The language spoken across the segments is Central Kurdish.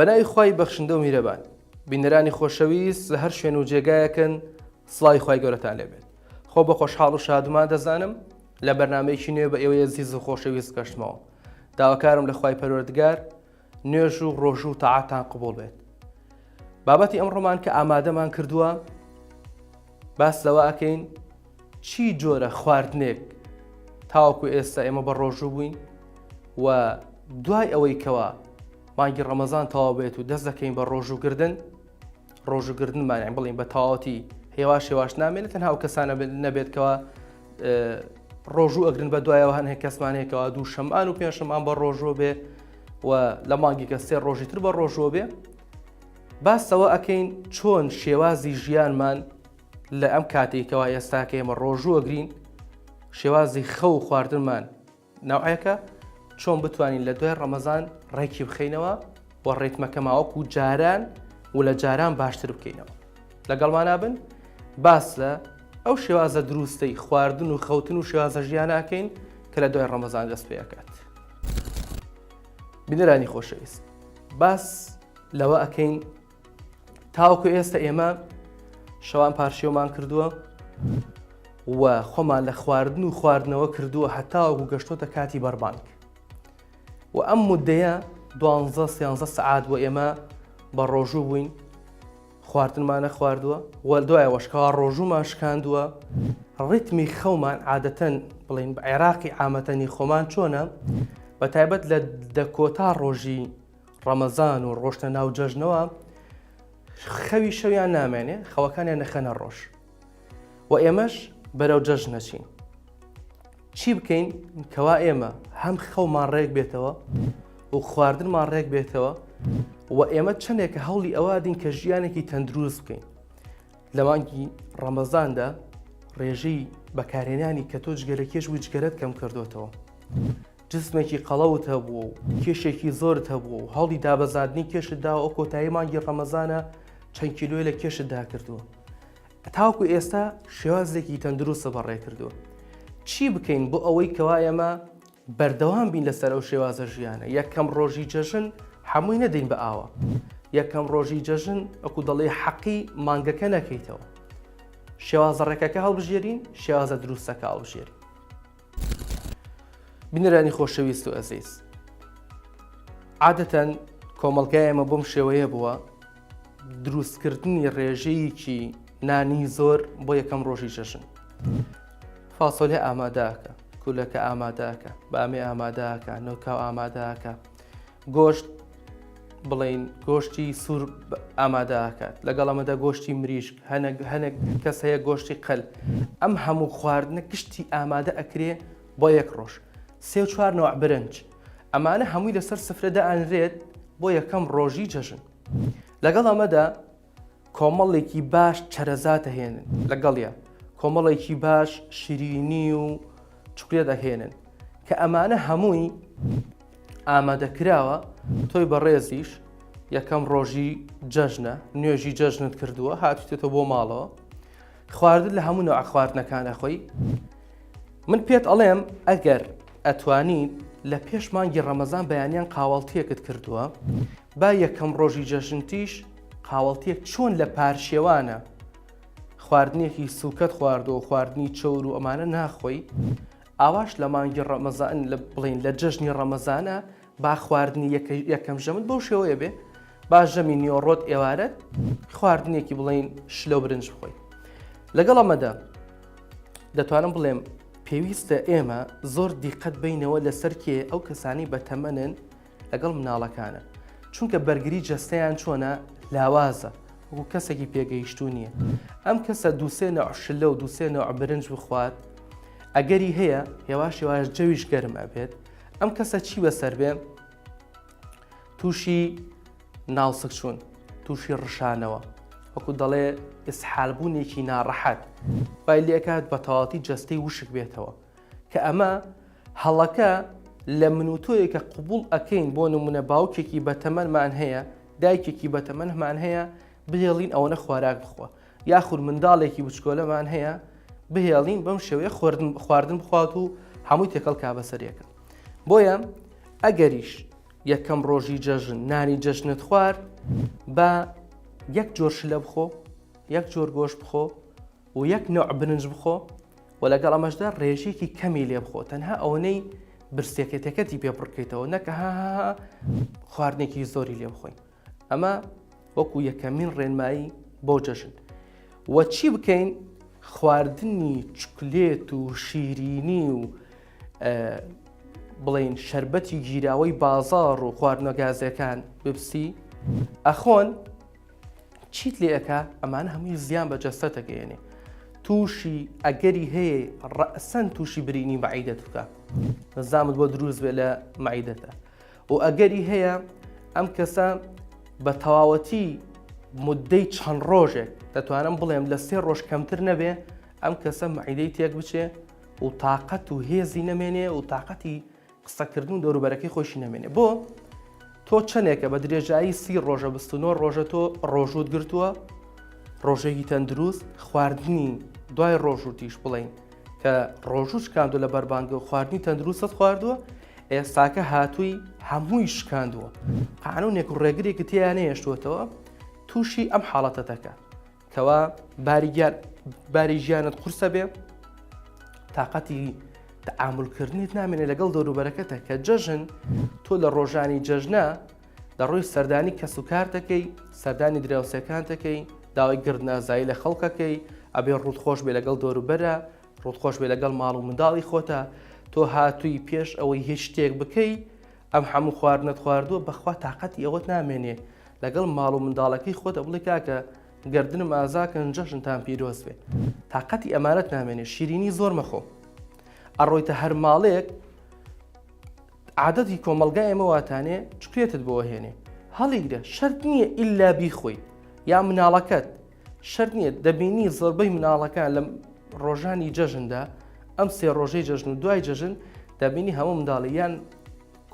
بەناوی خوای بەخشندە و میرەبان بینەرانی خۆشەویست لە هەر شوێن و جێگایەکن سڵای خوای گەورەتان لێبێت. خۆ بە خۆشحاڵ و شادومان دەزانم لە بەرنامەیەکی نوێ بە ئێوەی عزیز و خۆشەویست گەشتمەوە. داواکارم لە خوای پەروەردگار نوێژ و ڕۆژ و تەعاتان قبوڵ بێت. بابەتی ئەمڕۆمان کە ئامادەمان کردووە باس لەوە ئەکەین چی جۆرە خواردنێک تاوەکو ئێستا ئێمە بە ڕۆژوو بووین و دوای ئەوەی کەوە مانگی ڕەمەزان تەواو بێت و دەست دەکەین بە ڕۆژوگردنمان بڵین بە تەواوەتی هێواش نامێنێت تەنها ئەو کەسانە نەبێتکەوە ڕۆژوو ئەگرن بە دوایەوە هەنێک کەسمانێکەوە دوو شەمئان و پێنج شەمئان بە ڕۆژوە بێ و لە مانگی کە سێ ڕۆژی تر بە ڕۆژوە بێ. باسەوە ئەکەین چۆن شێوازی ژیانمان لە ئەم کاتێکەوە ئێستاکە ئێمە ڕۆژوو ئەگرین شێوازی خەو و خواردنمان ناوعەکە چۆن بتوانین لە دوای ڕەمەزان ڕێکی بخەینەوە و ڕێتمەکە ماوەکو جاران و لە جاران باشتر بکەینەوە. لەگەڵمانە بن باس لە ئەو شێوازە دروستەی خواردن و خەوتن و شێوازە ژیانەکەین کە لە دوای ڕەمەزان دەست پێەکات. بینەرانی خۆشەویست، باس لەوە ئەکەین تاوەکو ئێستا ئێمە شەوان پارشێومان کردووە و خۆمان لە خواردن و خواردنەوە کردووە هەتاوەکو گەشتۆتە کاتی بەربانگ و ئەم مودەیە 12-13 سەعات بۆ ئێمە بە ڕۆژوو بووین، خواردنمانە خواردووە و دوایە وەشکەوە ڕۆژوومان شکاندووە. ڕیتمی خەومان عادەتەن بڵین بە عێراقی عامەتەنی خۆمان چۆنە بە تایبەت لە کۆتا ڕۆژی ڕەمەزان و ڕۆژتە ناو جەژنەوە خەوی شەویان نامێنێ خەوەکانیان نەخەنە ڕۆژ و ئێمەش بەرەو جەژن نەچین. چی بکەین کەوا ئێمە هەم خەومان ڕێک بێتەوە و خواردنمان ڕێک بێتەوە و ئێمە چەندێکە هەوڵی ئەوادین کە ژیانێکی تەندروست بکەین. لە مانگی ڕەمەزاندا ڕێژەی بەکارهێنانی کە تۆ جگەرەکێش و جگەرەت کەم کردوتەوە، جسمێکی قەڵەوت هەبوو و کێشێکی زۆرت هەبوو و هەڵی دابەزاردنی کێشت داوە ئەو کۆتایی مانگی ڕەمەزانە چەند کیلۆی لە کێشت داکردووە. تاوەکو ئێستا شێوازێکی تەندروستە بەڕێ کردووە. چی بکەین بۆ ئەوەی کەوا ئێمە بەردەوام بین لەسەر ئەو شێوازە ژیانە؟ یەکەم ڕۆژی جەژن هەمووی نەدەین بە ئاوە، یەکەم ڕۆژی جەژن ئەکو دەڵێ حەقی مانگەکە نەکەیتەوە. شێوازە ڕێکەکە هەڵبژێرین، شێوازە دروستەکە هەڵبژێرین. بینەرانی خۆشەویست و ئەزیز، عادەتەن کۆمەڵگای ئێمە بۆم شێوەیە بووە دروستکردنی ڕێژەیەکی نانی زۆر بۆ یەکەم ڕۆژی جەژن. فاسۆلێ ئامادەکە، کولەکە ئامادەکە، بامێ ئامادەکە، نۆکاو ئامادەکە، گۆشت بڵین گۆشتی سوور ئامادەکات، لەگەڵ ئەمەدا گۆشتی مریشک، هەنێک کەس هەیە گۆشتی قەل. ئەم هەموو خواردنە گشتی ئامادە ئەکرێ بۆ یەک ڕۆژ. 3-4 نوع برنج ئەمانە هەمووی لەسەر سفرەدا ئەنرێت بۆ یەکەم ڕۆژی جەژن. لەگەڵ ئەمەدا کۆمەڵێکی باش چەرەزات دەهێنن، لەگەڵیە کۆمەڵێکی باش شیرینی و چوکلێت دەهێنن کە ئەمانە هەمووی ئامادەکراوە تۆی بەڕێزیش یەکەم ڕۆژی جەژنە، نوێژی جەژنت کردووە هاتوتێتەوە بۆ ماڵەوە خواردن لە هەموو نوع خواردنەکانە خۆی. من پێت ئەڵێم ئەگەر ئەتوانیت لە پێش مانگی ڕەمەزان بەیانیان قاوەڵتیەکت کردووە با یەکەم ڕۆژی جەژنتیش قاوەڵتیەک چۆن لە پارشێوانە خواردنێکی سوکەت خواردەوە و خواردنی چەور و ئەمانە ناخۆی، ئاواش لە مانگی ڕەمەزان بڵین لە جەژنی ڕەمەزانە با خواردنی یەکەم ژەمت بەو شێوەیە بێ با ژەمی نیۆڕۆت ئێوارەت خواردنێکی بڵین شلە و برنج بخۆی. لەگەڵ ئەمەدا دەتوانم بڵێم پێویستە ئێمە زۆر دیقەت بینەوە لەسەر کێ ئەو کەسانی بەتەمەنن لەگەڵ مناڵەکانە، چونکە بەرگری جەستەیان چۆنە لاوازە وەکو کەسێکی پێگەیشتو نییە. ئەم کەسە 2-3 نوع شلە و 2-3 نوع برنج بخوات ئەگەری هەیە هێواش جەویش گەرم ئەبێت، ئەم کەسە چی بەسەر بێ؟ تووشی ناوسک چوون، تووشی ڕشانەوە، وەکو دەڵێ ئسحالبوونێکی ناڕەحەت بای لێکات بە تەواوەتی جەستەی وشک بێتەوە کە ئەمە هەڵەکە لە منوتۆیەکە قبول ئەکەین. بۆ نمونە باوکێکی بەتەمەنمان هەیە، دایکێکی بەتەمەنمان هەیە بهێڵین ئەوەنە خواراک بخۆ، یاخود منداڵێکی بچکۆلەمان هەیە بهێڵین بەم شێوەیە خواردن بخوات و هەمووی تێکەڵ کا بەسەرێکە. بۆیە ئەگەریش یەکەم ڕۆژی جەژن نانی جەژنت خوارد بە یەک جۆر شلە بخۆ، یەک جۆر گۆشت بخۆ و یەک نوع برنج بخۆ و لەگەڵ ئەمەشدا ڕێژێکی کەمی لێ بخۆ، تەنها ئەوەنەی برسێکێتەکەتی پێ بڕکەیتەوە، نەکە ها خواردنێکی زۆری لێ بخۆین. ئەمە وەکو یەکەمین ڕێنمایی بۆ جەژن. وە چی بکەین؟ خواردنی چکلێت و شیرینی و بڵین شەربەتی گیراوەی بازاڕ و خواردنە گازەکان ببسی ئەخۆن چیت لێ ئەکا؟ ئەمانە هەمووی زیان بە جەستەتەکەیێنێ. تووشی ئەگەری هەیە ڕەسەن تووشی برینی مەعیدەت بکە، نزامت بۆ دروست بێ لە مەعیدەتە، و ئەگەری هەیە ئەم کەسە بە تەواوەتی مدەی چەند ڕۆژێک دەتوانم بڵێم لە 3 ڕۆژ کەمتر نەبێ ئەم کەسە مەعیدەی تێک بچێ و تااقەت و هێزی نەمێنێ و تااقەتی قسەکردن و دەوروبەرەکەی خۆشی نەمێنێ. بۆ تۆ چەندێکە بە درێژایی 30 ڕۆژە 29 ڕۆژە تۆ ڕۆژوت گرتووە، ڕۆژێکی تەندروست، خواردنی دوای ڕۆژوتیش بڵین کە ڕۆژوو شکاندو لە بەربانگە و خواردنی تەندروستت خواردووە، ئێستاکە هاتووی هەمووی شکاندووە، قانونێک و ڕێگرێکی تیان نێشتوێتەوە تووشی ئەم حاڵەتەکە کەوا باری ژیانت قورسە بێ، تااقەتی تەعاملکردنیت نامێنێ لەگەڵ دەوروبەرەکەتە کە جەژن تۆ لە ڕۆژانی جەژنە دەڕۆی سەردانی کەس و کارتەکەی، سەردانی دراوسەکانتەکەی، داوای گردنازایی لە خەڵکەکەی، ئەبێ ڕوودخۆش بێ لەگەڵ دەوروبەرە، ڕوودخۆش بێ لەگەڵ ماڵ و منداڵی خۆتە، تۆ هاتووی پێش ئەوەی هیچ شتێک بکەی ئەم هەموو خواردنت خواردووە بەخوا تااقەتی ئەوەت نامێنێ لەگەڵ ماڵ و منداڵەکەی خۆتە بڵێ کاکە گردنم ئازاکەن جەژنتان پیرۆز بێ، تااقەتی ئەمانەت نامێنێ. شیرینی زۆر مەخۆ، ئەڕۆیتە هەر ماڵێک عادەتی کۆمەلگای ئێمە واتانێ چکرێتت بۆ هێنێ، هەڵیگرە شەرت نییە ئیلا بیخۆی یا مناڵەکەت شەرت نییە. دەبینی زۆربەی مناڵەکان لە ڕۆژانی جەژندا ئەم 3 ڕۆژەی جەژن و دوای جەژن دەبینی هەموو منداڵی یان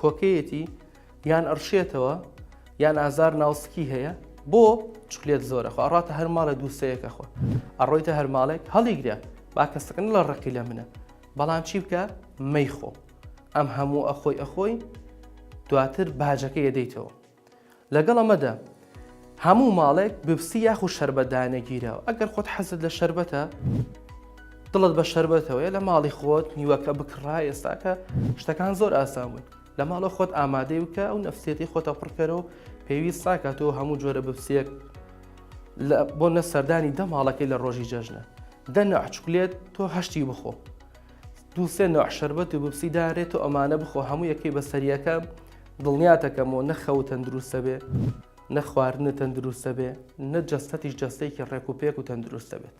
کۆکەیەتی یان ئەرشێتەوە یان ئازار ناوسکی هەیە بۆ چکلێت زۆرە خۆ، ئەڕاتە هەر ماڵە دووسەیەکە خۆ، ئەڕۆیتە هەر ماڵێک هەڵیگرە با کەسەکەن لە ڕقی لە منە، بەڵام چی بکە؟ مەیخۆ ئەم هەموو ئەخۆی دواتر باجەکە یەدەیتەوە. لەگەڵ ئەمەدا هەموو ماڵێک ببسی یاخو شەربەتدانە گیرەوە. ئەگەر خۆت حەزت لە شەربەتە دڵت بە شەربەتەوەیە لە ماڵی خۆت میوەکە بکڕای، ئێستاکە شتەکان زۆر ئاسان بوون، لە ماڵە خۆت ئامادەی بکە ئەو نەفسێتی خۆتە پڕکەرەوە پێویست ساکاتەوە هەموو جۆرە ببسیەک بۆ نە سەردانی 10 ماڵەکەی لە ڕۆژی جەژنە 10 نوع چکلێت تۆ 8 بخۆ، 2-3 نوع شەربەت و ببسی دارێت و ئەمانە بخۆ، هەموو یەکەی بە سەریەکە دڵنیاتەکەمەوە نەخەو تەندروستە بێ، نە خواردنە تەندروستە بێ، نە جەستەتیش جەستەیەکی ڕێک و پێک و تەندروستە بێت.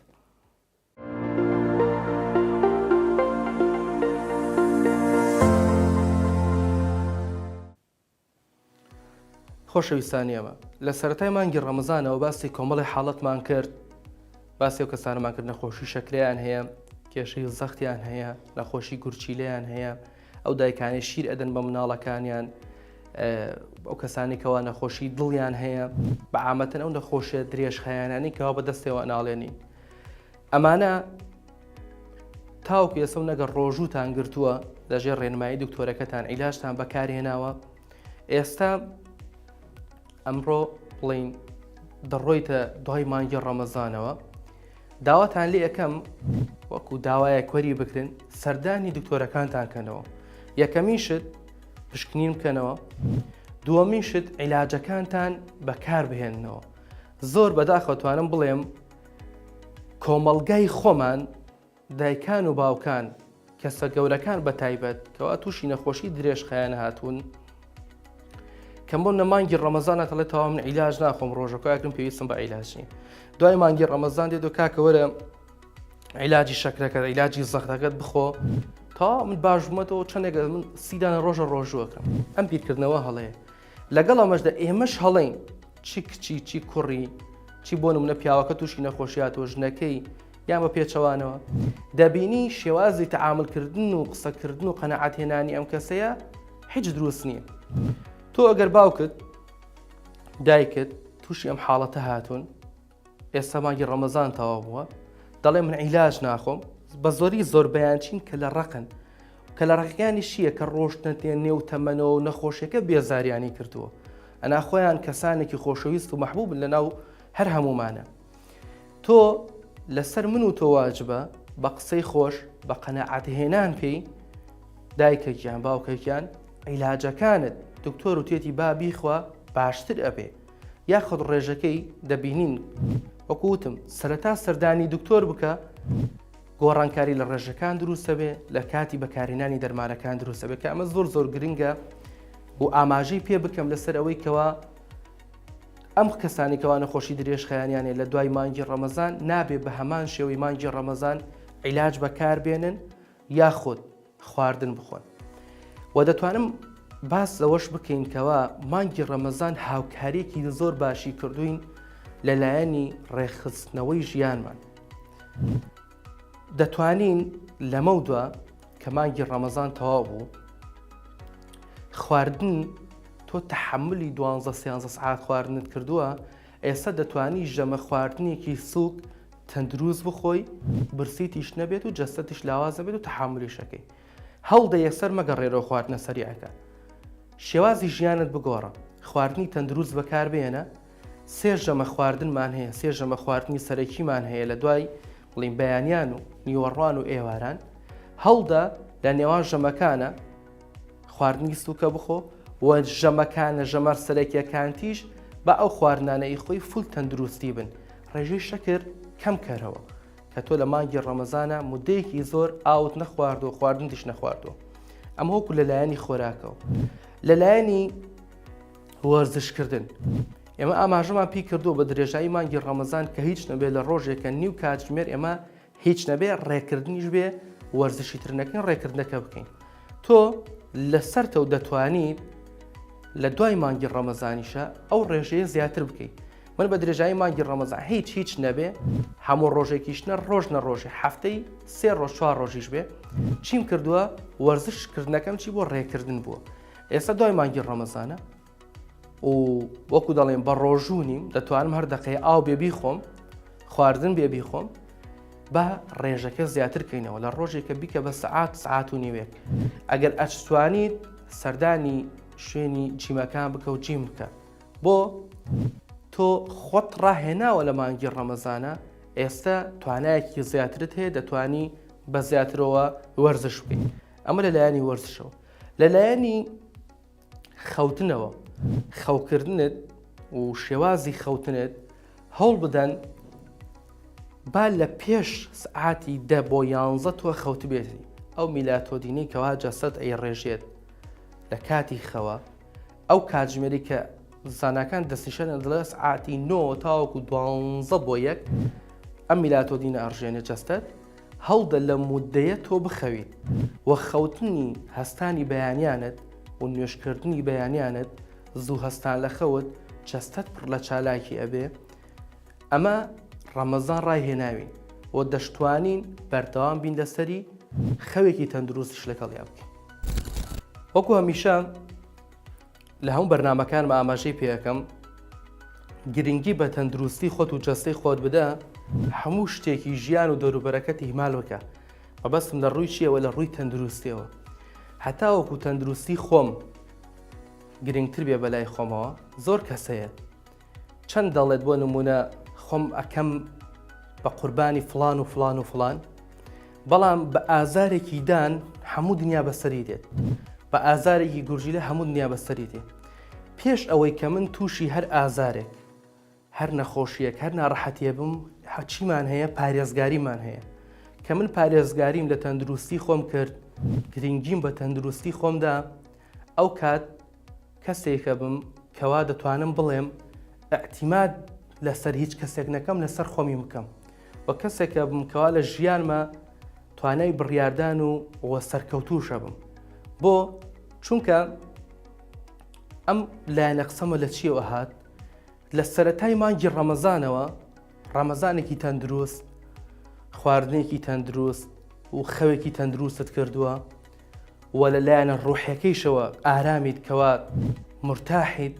خۆشەویستانی ئەمە لە سەرەتای مانگی ڕەمەزانەوە باسی کۆمەڵی حاڵەتمان کرد، باسی ئەو کەسانەمان کرد نەخۆشی شەکرەیان هەیە، کێشەی زەختیان هەیە، نەخۆشی گورچیلەیان هەیە، ئەو دایکانی شیر ئەدەن بە مناڵەکانیان، ئەو کەسانی کەوا نەخۆشی دڵیان هەیە، بە عامەتەن ئەو نەخۆشیە درێژخایانانی کەوا بەدەستەوە ناڵێنین. ئەمانە تاوکو ئێستا نەگەر ڕۆژووتان گرتووە لەژێر ڕێنمایی دکتۆرەکەتان عیلاجتان بەکارهێناوە، ئێستا ئەمڕۆ بڵین دەڕۆیتە دوای مانگی ڕەمەزانەوە، داواتان لێ یەکەم وەکو داوایە کوەری بکرن سەردانی دکتۆرەکانتان کەنەوە. یەکەمی شت پشکنین بکەنەوە، دووەمی شت عیلاجەکانتان بەکار بهێننەوە. زۆر بەداخەوتوانم بڵێم کۆمەڵگای خۆمان دایکان و باوکان کەسە گەورەکان بە تایبەت کەوا تووشی نەخۆشی درێژخایان هاتوون کەم بۆ نەمانگی ڕەمەزانە دەڵێ تەواو من عیلاج ناخۆم ڕۆژەکەیەکم پێویستم بە عیلاج نییە. دوای مانگی ڕەمەزان دێت و کاکە وەرە عیلاجی شەکرەکەت عیلاجی زەختەکەت بخۆ تا من باش بوومەتەوە چەندێک من 30 ڕۆژە ڕۆژوەکەم. ئەم بیرکردنەوە هەڵەیە. لەگەڵ ئەمەشدا ئێمەش هەڵەین چی کچی چی کوڕی چی بۆ نمونە پیاوەکە تووشی نەخۆشیاتەوە ژنەکەی یان بە پێچەوانەوە دەبینی شێوازی تەعاملکردن و قسەکردن و قەنەعەتهێنانی ئەم کەسەیە هیچ دروست نییە. تۆ ئەگەر باوکت دایکت تووشی ئەم حاڵەتە هاتوون، ئێستا مانگی ڕەمەزان تەواو بووە، دەڵێ من عیلاج ناخۆم، بە زۆری زۆر بەیانچین کە لە ڕقن کە لە ڕێگەکانی شیە کە ڕۆشتنە نێو تەمەنەوە و نەخۆشیەکە بێزاریانی کردووە ئەنا خۆیان کەسانێکی خۆشەویست و مەحبوب لە ناو هەر هەمومانە تۆ لەسەر من و تۆ واجبە بە قسەی خۆش بە قەنەعەتهێنان پێی دایکێکیان باوکێکیان عیلاجەکانت دکتۆر و توێتی با بیخوا باشتر ئەبێ یاخود ڕێژەکەی دەبینین وەکوتم سەرەتا سەردانی دکتۆر بکە گۆڕانکاری لە ڕێژەکان دروستە بێ لە کاتی بەکارهێنانی دەرمانەکان دروستە بێ کە ئەمە زۆر گرنگە و ئاماژەی پێ بکەم لەسەر ئەوەی کەوا ئەم کەسانی کەوا نەخۆشی درێژ خەیانیانێ لە دوای مانگی ڕەمەزان نابێ بە هەمان شێوەی مانگی ڕەمەزان عیلاج بەکاربێنن یاخود خواردن بخۆن و دەتوانم باس لەوەش بکەین کەوا مانگی ڕەمەزان هاوکاریەکی زۆر باشی کردوین لەلایەنی ڕێخستنەوەی ژیانمان دەتوانین لەمەودوە کە مانگی ڕەمەزان تەواو بوو خواردن تۆ تەحملی 12-13 سعات خواردنت کردووە ئێستا دەتوانی ژەمە خواردنێکی سووک تەندروست بخۆی برسیتیش نەبێت و جەستەتیش لاوازە بێت و تەحملیشەکەی هەڵدە یەکسەر مەگەڕێرەوە خواردنە سەریعەکە شێوازی ژیانت بگۆڕە خواردنی تەندروست بەکاربێنە سێ ژەمە خواردنمان هەیە سێ ژەمە خواردنی سەرەکیمان هەیە لە دوای بڵین بەیانیان و نیوەڕوان و ئێواران هەڵدە لە نێوان ژەمەکانە خواردنی سووکە بخۆ و ژەمەکانە ژەمەر سەرەکیەکانتیش بە ئەو خواردنانەی خۆی فول تەندروستی بن ڕێژەی شەکر کەم کەرەوە کە تۆ لە مانگی ڕەمەزانە مودەیەکی زۆر ئاوت نەخواردوە خواردنیش نەخواردووە ئەمە وەکو لەلایەنی خۆراکەوە لەلایەنی وەرزشکردن ئێمە ئاماژەمان پێی کردووە بە درێژایی مانگی ڕەمەزان کە هیچ نەبێت لە ڕۆژێکە نیو کاتژمێر ئێمە هیچ نەبێ ڕێکردنیش بێ وەرزشی ترنەکەن ڕێکردنەکە بکەین تۆ لەسەرتە و دەتوانیت لە دوای مانگی ڕەمەزانیشە ئەو ڕێژەیە زیاتر بکەیت من بە درێژایی مانگی ڕەمەزان هیچ نەبێ هەموو ڕۆژێکیشنە ڕۆژ نەڕۆژێ هەفتەی 3 ڕۆژ 4 ڕۆژیش بێ چیم کردووە وەرزشکردنەکەم چی بۆ ڕێکردن بووە ئێستا دوای مانگی ڕەمەزانە و وەکو دەڵێن بە ڕۆژوو نیم دەتوانم هەر دەقەیە ئاو بێبی خۆم خواردن بێبی خۆم بە ڕێژەکە زیاتر کەینەوە لە ڕۆژێکە بیکە بە سعات و نیوێک ئەگەر ئەچتوانیت سەردانی شوێنی جیمەکان بکە و جیم بکە بۆ تۆ خۆت ڕاهێناوە لە مانگی ڕەمەزانە ئێستا توانایەکی زیاترت هەیە دەتوانی بە زیاترەوە وەرزش بکەیت ئەمە لەلایەنی وەرزشەوە لەلایەنی خەوتنەوە خەوکردنت و شێوازی خەوتنت هەوڵ بدەن با لە پێش سعاتی 10 بۆ 11 تۆ خەوت بێتی ئەو میلاتۆدینی کەوا جەسەد ئەیڕێژێت لە کاتی خەوە ئەو کاتژمێری کە زانکان دەستنیشانە دەڵێ سعاتی 9 تاوەکو 12 بۆ 1 ئەم میلاتۆدینە ئەڕژێنێت جەستەت هەڵدە لە مودەیە تۆ بخەویت و خەوتنی هەستانی بەیانیانت و نوێشکردنی بەیانیانت زوو هەستان لە خەوت جەستەت پڕ لە چالاکی ئەبێ ئەمە ڕەمەزان ڕایهێناوین و دەشتوانین بەردەوام بین لەسەری خەوێکی تەندروستیش لەگەڵیا بکەین وەکو هەمیشە لە هەموو بەرنامەکانمە ئاماژەی پێەکەم گرنگی بە تەندروستی خۆت و جەستەی خۆت بدە هەموو شتێکی ژیان و دەوروبەرەکەت هیمال بکە مەبەستم لە ڕووی چیەوە لە ڕووی تەندروستیەوە هەتا وەکو تەندروستی خۆم گرنگتر بێ بەلای خۆمەوە زۆر کەسەیە چەند دەڵێت بۆ نمونە خۆم ئەکەم بە قوربانی فڵان و فڵان و فڵان بەڵام بە ئازارێکی دان هەموو دنیا بەسەری دێت بە ئازارێکی گورجیلە هەموو دنیا بەسەری دێت پێش ئەوەی کە من تووشی هەر ئازارێک هەر نەخۆشیەک هەر ناڕەحەتیە بم چیمان هەیە پارێزگاریمان هەیە کە من پارێزگاریم لە تەندروستی خۆم کرد گرنگیم بە تەندروستی خۆمدا ئەو کات کەسێکە بم کەوا دەتوانم بڵێم ئەعتیماد لەسەر هیچ کەسێک نەکەم لەسەر خۆمی بکەم و کەسێکە بم کەوا لە ژیانمە توانای بڕیاردان و سەرکەوتوشە بم بۆ چونکە ئەم لایەنە قسەمە لە چیەوە هات لە سەرەتای مانگی ڕەمەزانەوە ڕەمەزانێکی تەندروست خواردنێکی تەندروست و خەوێکی تەندروستت کردووە و لە لایەنە ڕوحیەکەیشەوە ئارامیت کەوا مرتاحیت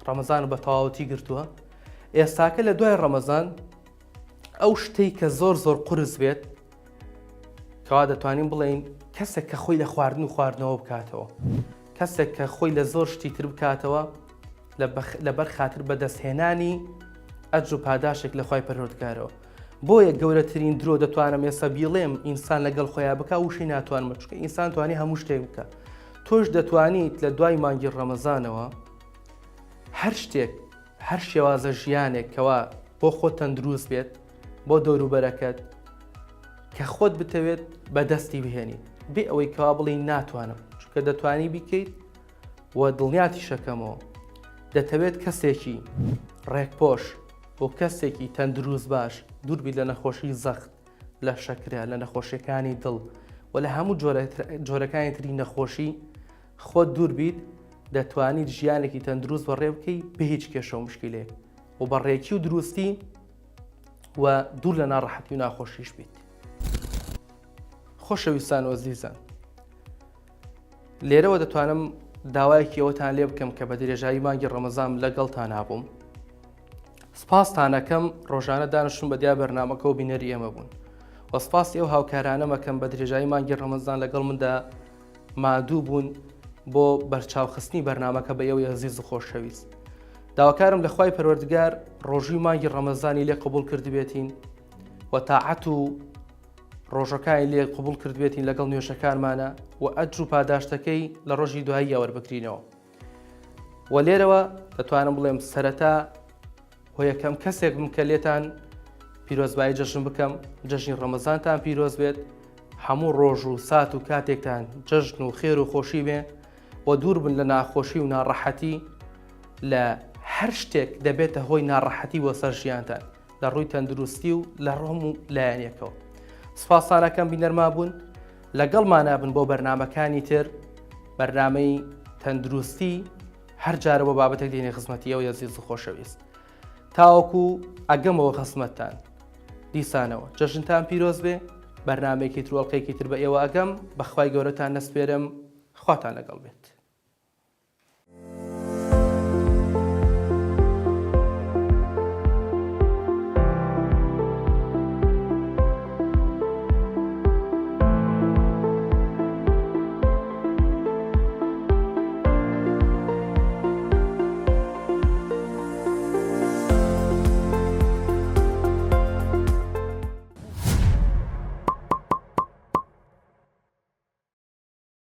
ڕەمەزان بە تەواوەتی گرتووە ئێستاکە لە دوای ڕەمەزان ئەو شتەی کە زۆر قورس بێت کەوا دەتوانین بڵێین کەسێک کە خۆی لە خواردن و خواردنەوە بکاتەوە، کەسێک کە خۆی لە زۆر شتی تر بکاتەوە لەبەر خاتر بەدەستهێنانی ئەجر و پاداشێک لە خوای پەروەردگارەوە. بۆیە گەورەترین درۆ دەتوانم ێستا بیڵێم ئینسان لەگەڵ خۆیان بکە وشەی ناتوانمە، چونکە ئینسان توانی هەموو شتێک بکە. تۆش دەتوانیت لە دوای مانگی ڕەمەزانەوە هەر شتێک، هەر شێوازە ژیانێک کەوا بۆ خۆت تەندروست بێت، بۆ دەوروبەرەکەت، کە خۆت بتەوێت بەدەستی بهێنیت بێ ئەوەی کەوا بڵی ناتوانم، چونکە دەتوانی بیکەیت و دڵنیاتی شەکەمەوە دەتەوێت کەسێکی ڕێکپۆش بۆ کەسێکی تەندروست باش دووربیت لە نەخۆشی زەخت، لە شەکرە، لە نەخۆشیەکانی دڵ و لە هەموو جۆرەکانی تری نەخۆشی خۆت دووربیت، دەتوانیت ژیانێکی تەندروست بەڕێ بکەی بە هیچ کێشە و مشکلێک و بەڕێکی و دروستی و دوور لە ناڕەحەتی و ناخۆشیش بیت. خۆشەویستان و ئەزیزان، لێرەوە دەتوانم داوایەکی ئەوەتان لێ بکەم کە بە درێژایی مانگی ڕەمەزان لەگەڵتان هابووم. سپاستانەکەم ڕۆژانە دانیشتون بە دیار بەرنامەکە و بینەری ئێمە بوون و سپاسی ئەو هاوکارانە مەکەم بە درێژایی مانگی ڕەمەزان لەگەڵ مندا مادوو بوون بۆ بەرچاوخستنی بەرنامەکە بە ئێوەی عەزیز و خۆشەویست. داواکارم لە خوای پەروەردگار ڕۆژووی مانگی ڕەمەزانی لێ قبوڵ کردبێتین و تاعەت و ڕۆژەکانی لێ قبوڵ کردبێتین لەگەڵ نوێژەکانمانە و ئەجر و پاداشتەکەی لە ڕۆژی دوایی وەربگرینەوە. و لێرەوە دەتوانم بڵێم سەرەتا و یەکەم کەسێک بم کە لێتان پیرۆزبایی جەژن بکەم، جەژنی ڕەمەزانتان پیرۆز بێت، هەموو ڕۆژ و سات و کاتێکتان جەژن و خێر و خۆشی بێ و دوور بن لە ناخۆشی و ناڕەحەتی لە هەر شتێک دەبێتە هۆی ناڕەحەتی بۆ سەر ژیانتان لە ڕووی تەندروستی و لە ڕۆم و لایەنێکەوە. سپاسانەکەم بینەرما بوون، لەگەڵمان بن بۆ بەرنامەکانی تر، بەرنامەی تەندروستی هەر جارە بۆ بابەتێک دێنێ خزمەتی ئەوەی عەزیز و خۆشەویست. تاوەکو ئەگەمەوە خەسمەتتان دیسانەوە جەژنتان پیرۆز بێ، بەرنامەیەکی تر وەڵقەیەکی تر بە ئێوە ئەگەم، بەخوای گەورەتان نەسپێرم، خواتان لەگەڵ بێت.